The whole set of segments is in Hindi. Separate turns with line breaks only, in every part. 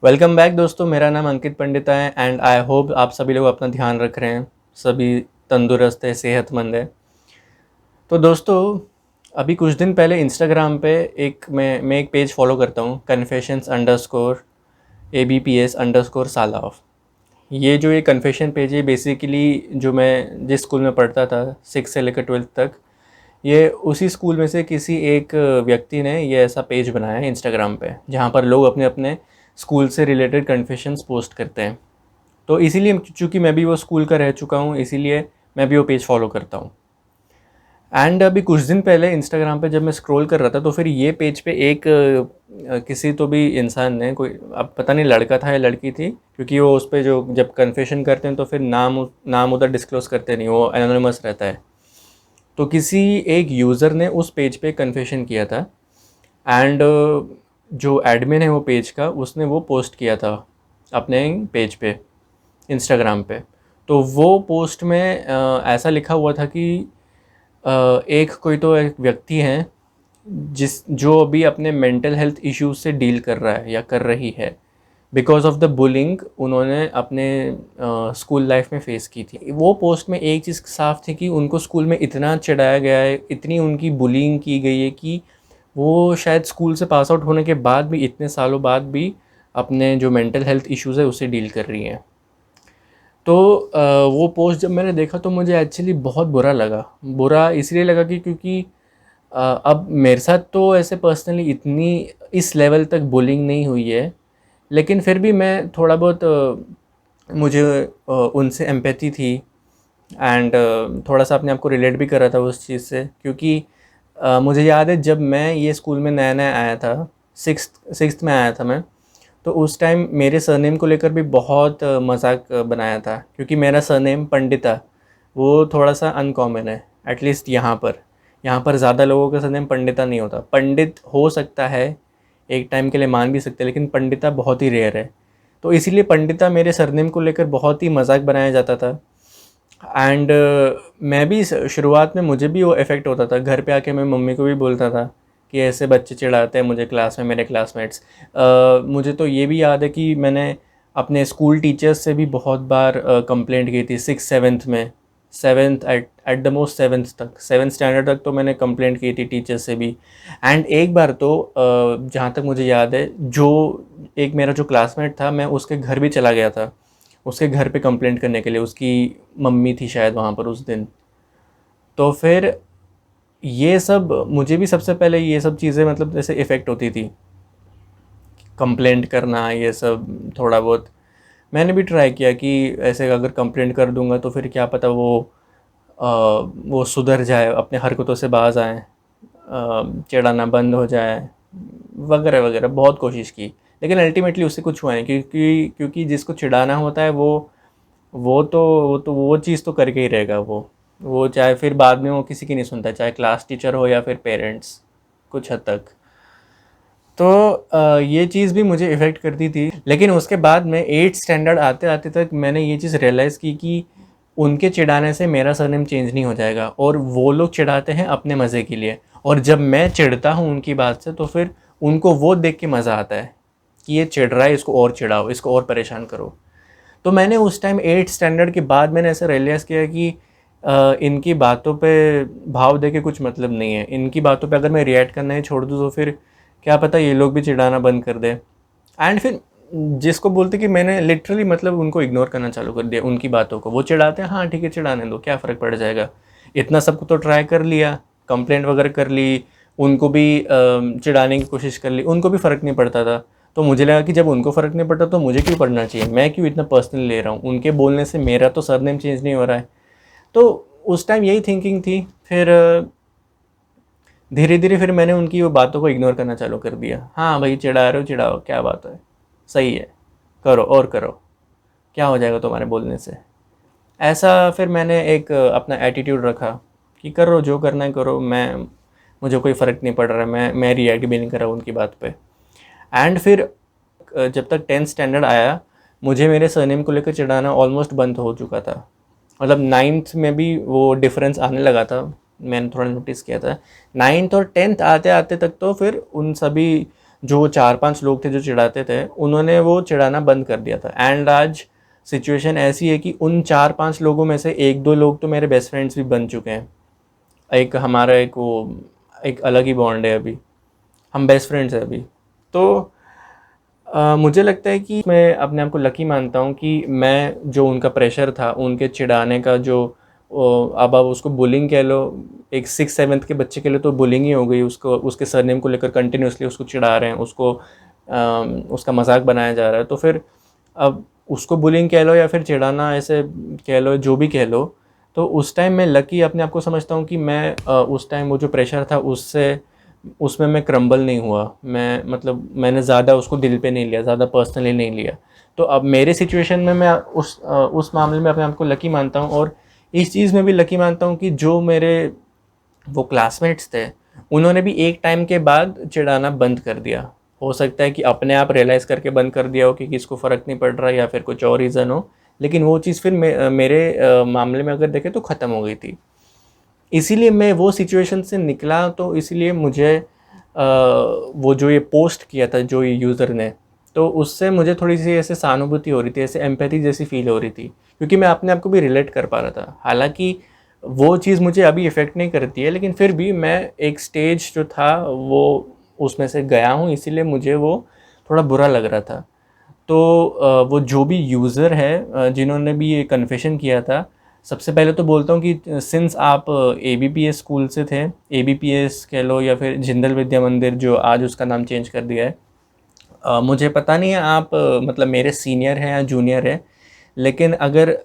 वेलकम बैक दोस्तों। मेरा नाम अंकित पंडिता है एंड आई होप आप सभी लोग अपना ध्यान रख रहे हैं, सभी तंदुरुस्त है, सेहतमंद है। तो दोस्तों, अभी कुछ दिन पहले इंस्टाग्राम पे मैं एक पेज फॉलो करता हूँ, confessions_ABPS_Salaoff। ये कन्फेशन पेज है, बेसिकली जो मैं जिस स्कूल में पढ़ता था 6 से लेकर 12th तक, ये उसी स्कूल में से किसी एक व्यक्ति ने ये ऐसा पेज बनाया है इंस्टाग्राम पे, जहाँ पर लोग अपने अपने स्कूल से रिलेटेड कन्फेशंस पोस्ट करते हैं। तो इसीलिए चूँकि मैं भी वो स्कूल का रह चुका हूँ, इसीलिए मैं भी वो पेज फॉलो करता हूँ। एंड अभी कुछ दिन पहले इंस्टाग्राम पे जब मैं स्क्रॉल कर रहा था, तो फिर ये पेज पे एक किसी तो भी इंसान ने, कोई अब पता नहीं लड़का था या लड़की थी, क्योंकि वो उस पर जो जब कन्फेशन करते हैं तो फिर नाम उधर डिस्क्लोज़ करते नहीं, वो एनोनिमस रहता है। तो किसी एक यूज़र ने उस पेज पे कन्फेशन किया था एंड जो एडमिन है वो पेज का, उसने वो पोस्ट किया था अपने पेज पे, इंस्टाग्राम पे। तो वो पोस्ट में ऐसा लिखा हुआ था कि एक व्यक्ति हैं जो अभी अपने मेंटल हेल्थ इश्यूज से डील कर रहा है या कर रही है, बिकॉज ऑफ द बुलिंग उन्होंने अपने स्कूल लाइफ में फेस की थी। वो पोस्ट में एक चीज़ साफ थी कि उनको स्कूल में इतना चिढ़ाया गया है, इतनी उनकी बुलिंग की गई है कि वो शायद स्कूल से पास आउट होने के बाद भी, इतने सालों बाद भी, अपने जो मेंटल हेल्थ इश्यूज़ है उससे डील कर रही हैं। तो वो पोस्ट जब मैंने देखा तो मुझे एक्चुअली बहुत बुरा लगा। बुरा इसलिए लगा कि क्योंकि अब मेरे साथ तो ऐसे पर्सनली इतनी इस लेवल तक बुलिंग नहीं हुई है, लेकिन फिर भी मैं थोड़ा बहुत मुझे उनसे एम्पैथी थी एंड थोड़ा सा अपने आप को रिलेट भी कर रहा था उस चीज़ से, क्योंकि मुझे याद है जब मैं ये स्कूल में नया नया आया था, सिक्स्थ में आया था मैं, तो उस टाइम मेरे सरनेम को लेकर भी बहुत मजाक बनाया था, क्योंकि मेरा सरनेम पंडिता वो थोड़ा सा अनकॉमन है। एटलीस्ट यहाँ पर ज़्यादा लोगों का सरनेम पंडिता नहीं होता। पंडित हो सकता है, एक टाइम के लिए मान भी सकते हैं, लेकिन पंडिता बहुत ही रेयर है। तो इसीलिए पंडिता मेरे सरनेम को लेकर बहुत ही मजाक बनाया जाता था। एंड मैं भी शुरुआत में मुझे भी वो इफ़ेक्ट होता था। घर पे आके मैं मम्मी को भी बोलता था कि ऐसे बच्चे चिढ़ाते हैं मुझे क्लास में, मेरे क्लासमेट्स। मुझे तो ये भी याद है कि मैंने अपने स्कूल टीचर्स से भी बहुत बार कंप्लेंट की थी, 6th 7th में, seventh at the most seventh तक, 7th स्टैंडर्ड तक तो मैंने कंप्लेंट की थी टीचर्स से भी। एंड एक बार तो जहाँ तक मुझे याद है, जो एक मेरा जो क्लासमेट था, मैं उसके घर भी चला गया था, उसके घर पे कंप्लेंट करने के लिए। उसकी मम्मी थी शायद वहाँ पर उस दिन। तो फिर ये सब मुझे भी सबसे पहले ये सब चीज़ें मतलब जैसे इफ़ेक्ट होती थी, कंप्लेंट करना, ये सब थोड़ा बहुत मैंने भी ट्राई किया कि ऐसे अगर कंप्लेंट कर दूंगा तो फिर क्या पता वो सुधर जाए, अपने हरकतों से बाज आए, चिढ़ाना बंद हो जाए, वगैरह वगैरह। बहुत कोशिश की, लेकिन अल्टीमेटली उससे कुछ हुआ नहीं, क्योंकि जिसको चिढ़ाना होता है वो चीज़ तो करके ही रहेगा। वो चाहे फिर बाद में वो किसी की नहीं सुनता, चाहे क्लास टीचर हो या फिर पेरेंट्स, कुछ हद तक। तो ये चीज़ भी मुझे इफ़ेक्ट करती थी। लेकिन उसके बाद में 8th स्टैंडर्ड आते आते तक मैंने ये चीज़ रियलाइज़ की कि उनके चिढ़ाने से मेरा सरनेम चेंज नहीं हो जाएगा, और वो लोग चिढ़ाते हैं अपने मज़े के लिए। और जब मैं चिढ़ता हूँ उनकी बात से, तो फिर उनको वो देख के मज़ा आता है कि ये चिढ़ रहा है, इसको और चिढ़ाओ, इसको और परेशान करो। तो मैंने उस टाइम 8th स्टैंडर्ड के बाद मैंने ऐसा रियलाइज़ किया कि इनकी बातों पे भाव दे के कुछ मतलब नहीं है। इनकी बातों पे अगर मैं रिएक्ट करना ही छोड़ दूँ तो फिर क्या पता ये लोग भी चिढ़ाना बंद कर दे। एंड फिर जिसको बोलते कि मैंने लिटरली मतलब उनको इग्नोर करना चालू कर दिया, उनकी बातों को। वो चिढ़ाते हैं, हाँ ठीक है चिढ़ाने दो, क्या फ़र्क पड़ जाएगा। इतना सबको तो ट्राई कर लिया, कंप्लेंट वगैरह कर ली, उनको भी चिढ़ाने की कोशिश कर ली, उनको भी फ़र्क नहीं पड़ता था। तो मुझे लगा कि जब उनको फ़र्क नहीं पड़ता तो मुझे क्यों पड़ना चाहिए, मैं क्यों इतना पर्सनल ले रहा हूँ। उनके बोलने से मेरा तो सरनेम चेंज नहीं हो रहा है। तो उस टाइम यही थिंकिंग थी। फिर धीरे धीरे फिर मैंने उनकी वो बातों को इग्नोर करना चालू कर दिया। हाँ भाई, चिढ़ा रहे हो चिढ़ाओ, क्या बात है, सही है, करो और करो, क्या हो जाएगा तुम्हारे बोलने से। ऐसा फिर मैंने एक अपना एटीट्यूड रखा कि करो जो करना है करो, मुझे कोई फ़र्क नहीं पड़ रहा है, मैं रिएक्ट भी नहीं कर रहा उनकी बात पे। एंड फिर जब तक 10th स्टैंडर्ड आया, मुझे मेरे सरनेम को लेकर चिढ़ाना ऑलमोस्ट बंद हो चुका था। मतलब 9th में भी वो डिफरेंस आने लगा था, मैंने थोड़ा नोटिस किया था। 9th और 10th आते आते तक तो फिर उन सभी जो वो 4-5 लोग थे जो चिढ़ाते थे, उन्होंने वो चिढ़ाना बंद कर दिया था। एंड आज सिचुएशन ऐसी है कि उन 4-5 लोगों में से 1-2 लोग तो मेरे बेस्ट फ्रेंड्स भी बन चुके हैं। एक हमारा एक अलग ही बॉन्ड है अभी, हम बेस्ट फ्रेंड्स हैं अभी। तो मुझे लगता है कि मैं अपने आप को लकी मानता हूँ कि मैं जो उनका प्रेशर था, उनके चिढ़ाने का जो अब आप उसको बुलिंग कह लो, एक 6-7th के बच्चे के लिए तो बुलिंग ही हो गई। उसको उसके सरनेम को लेकर कंटिन्यूसली उसको चिढ़ा रहे हैं, उसका मजाक बनाया जा रहा है। तो फिर अब उसको बुलिंग कह लो या फिर चिढ़ाना ऐसे कह लो, जो भी कह लो, तो उस टाइम मैं लकी अपने आप को समझता हूँ कि मैं उस टाइम वो जो प्रेशर था उसमें मैं क्रम्बल नहीं हुआ। मैं मतलब मैंने ज़्यादा उसको दिल पे नहीं लिया, ज़्यादा पर्सनली नहीं लिया। तो अब मेरे सिचुएशन में मैं उस मामले में अपने आप को लकी मानता हूँ। और इस चीज़ में भी लकी मानता हूँ कि जो मेरे वो क्लासमेट्स थे, उन्होंने भी एक टाइम के बाद चिढ़ाना बंद कर दिया। हो सकता है कि अपने आप रियलाइज़ करके बंद कर दिया हो कि किसको फ़र्क नहीं पड़ रहा या फिर कुछ और रीज़न हो, लेकिन वो चीज़ फिर मेरे मामले में अगर देखें तो ख़त्म हो गई थी। इसीलिए मैं वो सिचुएशन से निकला, तो इसीलिए मुझे वो जो ये पोस्ट किया था जो ये यूज़र ने, तो उससे मुझे थोड़ी सी ऐसे सहानुभूति हो रही थी, ऐसे एम्पैथी जैसी फील हो रही थी, क्योंकि मैं अपने आप को भी रिलेट कर पा रहा था। हालांकि वो चीज़ मुझे अभी इफ़ेक्ट नहीं करती है, लेकिन फिर भी मैं एक स्टेज जो था वो उसमें से गया हूँ, इसीलिए मुझे वो थोड़ा बुरा लग रहा था। तो वो जो भी यूज़र है जिन्होंने भी ये कन्फेशन किया था, सबसे पहले तो बोलता हूँ कि सिंस आप एबीपीएस स्कूल से थे, एबीपीएस कह लो या फिर जिंदल विद्या मंदिर जो आज उसका नाम चेंज कर दिया है, मुझे पता नहीं है आप मतलब मेरे सीनियर हैं या जूनियर हैं, लेकिन अगर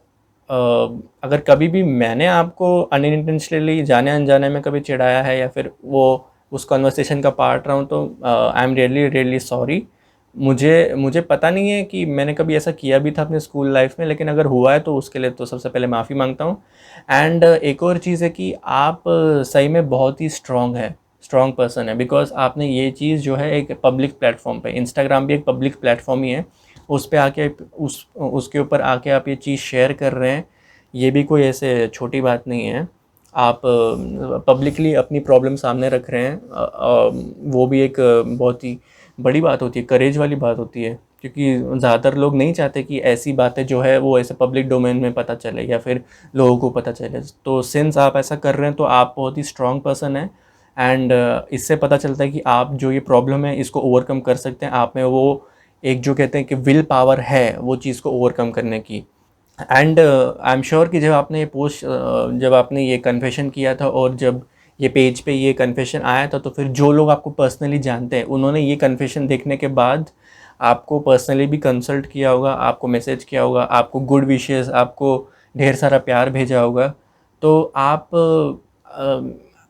कभी भी मैंने आपको अनइंटेंशनली जाने अनजाने में कभी चिढ़ाया है या फिर वो उस कन्वर्सेशन का पार्ट रहा हूँ, तो I am really really sorry. मुझे मुझे पता नहीं है कि मैंने कभी ऐसा किया भी था अपने स्कूल लाइफ में, लेकिन अगर हुआ है तो उसके लिए तो सबसे पहले माफ़ी मांगता हूँ। एंड एक और चीज़ है कि आप सही में बहुत ही स्ट्रॉन्ग पर्सन है, बिकॉज आपने ये चीज़ जो है एक पब्लिक प्लेटफॉर्म पे, इंस्टाग्राम भी एक पब्लिक प्लेटफॉर्म ही है, उस पे आके उसके ऊपर आके आप ये चीज़ शेयर कर रहे हैं, ये भी कोई ऐसे छोटी बात नहीं है। आप पब्लिकली अपनी प्रॉब्लम सामने रख रहे हैं, वो भी एक बहुत ही बड़ी बात होती है, करेज वाली बात होती है, क्योंकि ज़्यादातर लोग नहीं चाहते कि ऐसी बातें जो है वो ऐसे पब्लिक डोमेन में पता चले या फिर लोगों को पता चले। तो सिंस आप ऐसा कर रहे हैं तो आप बहुत ही स्ट्रॉन्ग पर्सन हैं। एंड इससे पता चलता है कि आप जो ये प्रॉब्लम है इसको ओवरकम कर सकते हैं। आप में वो एक जो कहते हैं कि विल पावर है वो चीज़ को ओवरकम करने की। एंड आई एम श्योर कि जब आपने ये कन्फेशन किया था और जब ये पेज पे ये कन्फेशन आया था, तो फिर जो लोग आपको पर्सनली जानते हैं उन्होंने ये कन्फेशन देखने के बाद आपको पर्सनली भी कंसल्ट किया होगा, आपको मैसेज किया होगा, आपको गुड विशेस, आपको ढेर सारा प्यार भेजा होगा। तो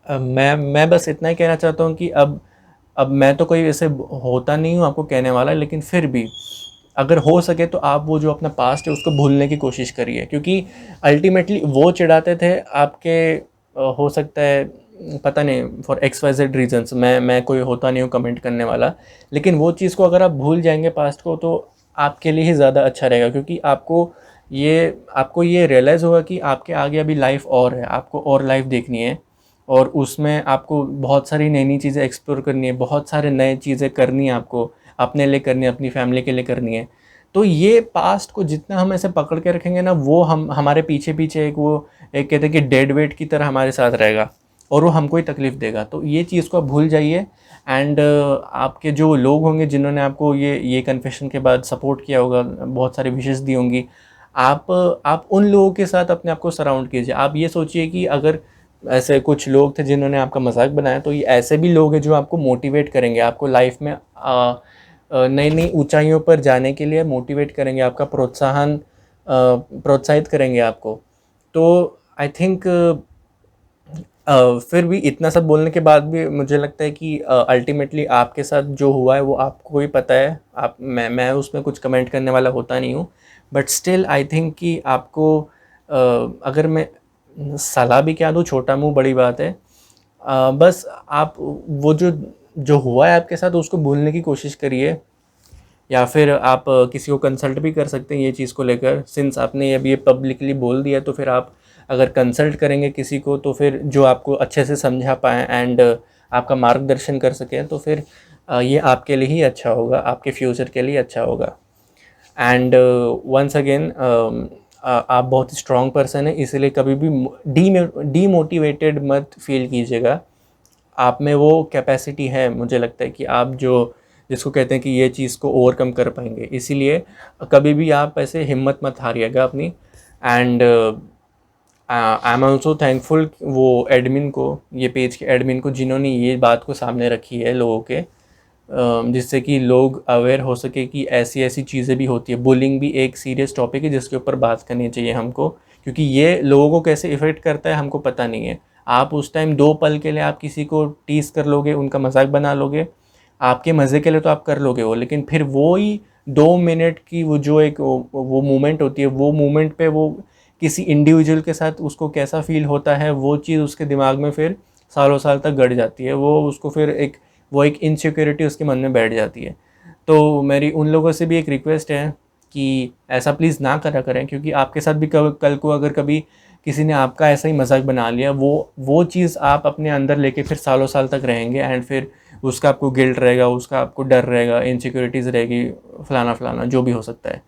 मैं बस इतना ही कहना चाहता हूँ कि अब मैं तो कोई ऐसे होता नहीं हूँ आपको कहने वाला, लेकिन फिर भी अगर हो सके तो आप वो जो अपना पास्ट है उसको भूलने की कोशिश करिए, क्योंकि अल्टीमेटली वो चिढ़ाते थे आपके हो सकता है पता नहीं फॉर XYZ रीजंस, मैं कोई होता नहीं हूँ कमेंट करने वाला, लेकिन वो चीज़ को अगर आप भूल जाएंगे पास्ट को, तो आपके लिए ही ज़्यादा अच्छा रहेगा, क्योंकि आपको ये रियलाइज़ होगा कि आपके आगे अभी लाइफ और है, आपको और लाइफ देखनी है, और उसमें आपको बहुत सारी नई नई चीज़ें एक्सप्लोर करनी है, बहुत सारे नए चीज़ें करनी है, आपको अपने लिए करनी है, अपनी फैमिली के लिए करनी है। तो ये पास्ट को जितना हम ऐसे पकड़ के रखेंगे ना, वो हमारे पीछे पीछे एक कहते हैं कि डेड वेट की तरह हमारे साथ रहेगा और वो हमको ही तकलीफ़ देगा। तो ये चीज़ को आप भूल जाइए। एंड आपके जो लोग होंगे जिन्होंने आपको ये कन्फेशन के बाद सपोर्ट किया होगा, बहुत सारी विशेस दी होंगी, आप उन लोगों के साथ अपने आप को सराउंड कीजिए। आप ये सोचिए कि अगर ऐसे कुछ लोग थे जिन्होंने आपका मजाक बनाया, तो ये ऐसे भी लोग हैं जो आपको मोटिवेट करेंगे, आपको लाइफ में नई नई ऊंचाइयों पर जाने के लिए मोटिवेट करेंगे, आपका प्रोत्साहित करेंगे आपको। तो आई थिंक फिर भी इतना सब बोलने के बाद भी मुझे लगता है कि अल्टीमेटली आपके साथ जो हुआ है वो आपको ही पता है। मैं उसमें कुछ कमेंट करने वाला होता नहीं हूँ, बट स्टिल आई थिंक कि आपको अगर मैं सलाह भी क्या दूँ, छोटा मुँह बड़ी बात है। बस आप वो जो हुआ है आपके साथ उसको भूलने की कोशिश करिए, या फिर आप किसी को कंसल्ट भी कर सकते हैं ये चीज़ को लेकर। सिंस आपने अभी ये पब्लिकली बोल दिया, तो फिर आप अगर कंसल्ट करेंगे किसी को, तो फिर जो आपको अच्छे से समझा पाएँ एंड आपका मार्गदर्शन कर सकें, तो फिर ये आपके लिए ही अच्छा होगा, आपके फ्यूचर के लिए अच्छा होगा। एंड वंस अगेन आप बहुत स्ट्रॉन्ग पर्सन है, इसलिए कभी भी डीमोटिवेटेड मत फील कीजिएगा। आप में वो कैपेसिटी है, मुझे लगता है कि आप जो जिसको कहते हैं कि ये चीज़ को ओवरकम कर पाएंगे, इसीलिए कभी भी आप ऐसे हिम्मत मत हारिएगा अपनी। And I am also thankful वो एडमिन को, ये पेज के एडमिन को, जिन्होंने ये बात को सामने रखी है लोगों के, जिससे कि लोग अवेयर हो सके कि ऐसी ऐसी चीज़ें भी होती है। बुलिंग भी एक सीरियस टॉपिक है जिसके ऊपर बात करनी चाहिए हमको, क्योंकि ये लोगों को कैसे इफ़ेक्ट करता है हमको पता नहीं है। आप उस टाइम 2 पल के लिए आप किसी को टीस कर लोगे, उनका मजाक बना लोगे, आपके मज़े के लिए तो आप कर लोगे वो, लेकिन फिर वो ही 2 मिनट की वो जो एक वो मोमेंट होती है, वो मोमेंट पे वो किसी इंडिविजुअल के साथ उसको कैसा फील होता है, वो चीज़ उसके दिमाग में फिर सालों साल तक गड़ जाती है। वो उसको फिर एक इनसिक्योरिटी उसके मन में बैठ जाती है। तो मेरी उन लोगों से भी एक रिक्वेस्ट है कि ऐसा प्लीज़ ना करा करें, क्योंकि आपके साथ भी कल को अगर कभी किसी ने आपका ऐसा ही मजाक बना लिया, वो चीज़ आप अपने अंदर लेके फिर सालों साल तक रहेंगे। एंड फिर उसका आपको गिल्ट रहेगा, उसका आपको डर रहेगा, इनसिक्योरिटीज़ रहेगी, फलाना फलाना जो भी हो सकता है।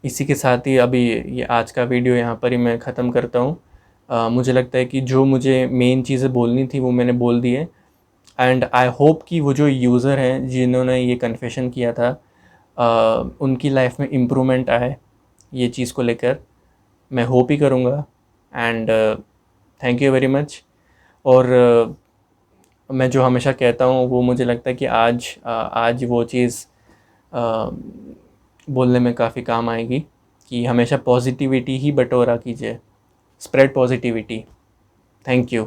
इसी के साथ ही अभी ये आज का वीडियो यहाँ पर ही मैं ख़त्म करता हूँ। मुझे लगता है कि जो मुझे मेन चीज़ें बोलनी थी वो मैंने बोल दी है। एंड आई होप कि वो जो यूज़र हैं जिन्होंने ये कन्फेशन किया था, उनकी लाइफ में इम्प्रूवमेंट आए ये चीज़ को लेकर, मैं होप ही करूँगा। And thank you very much. और मैं जो हमेशा कहता हूँ वो मुझे लगता है कि आज वो चीज़ बोलने में काफ़ी काम आएगी, कि हमेशा पॉजिटिविटी ही बटोरा कीजिए, स्प्रेड पॉजिटिविटी। Thank you.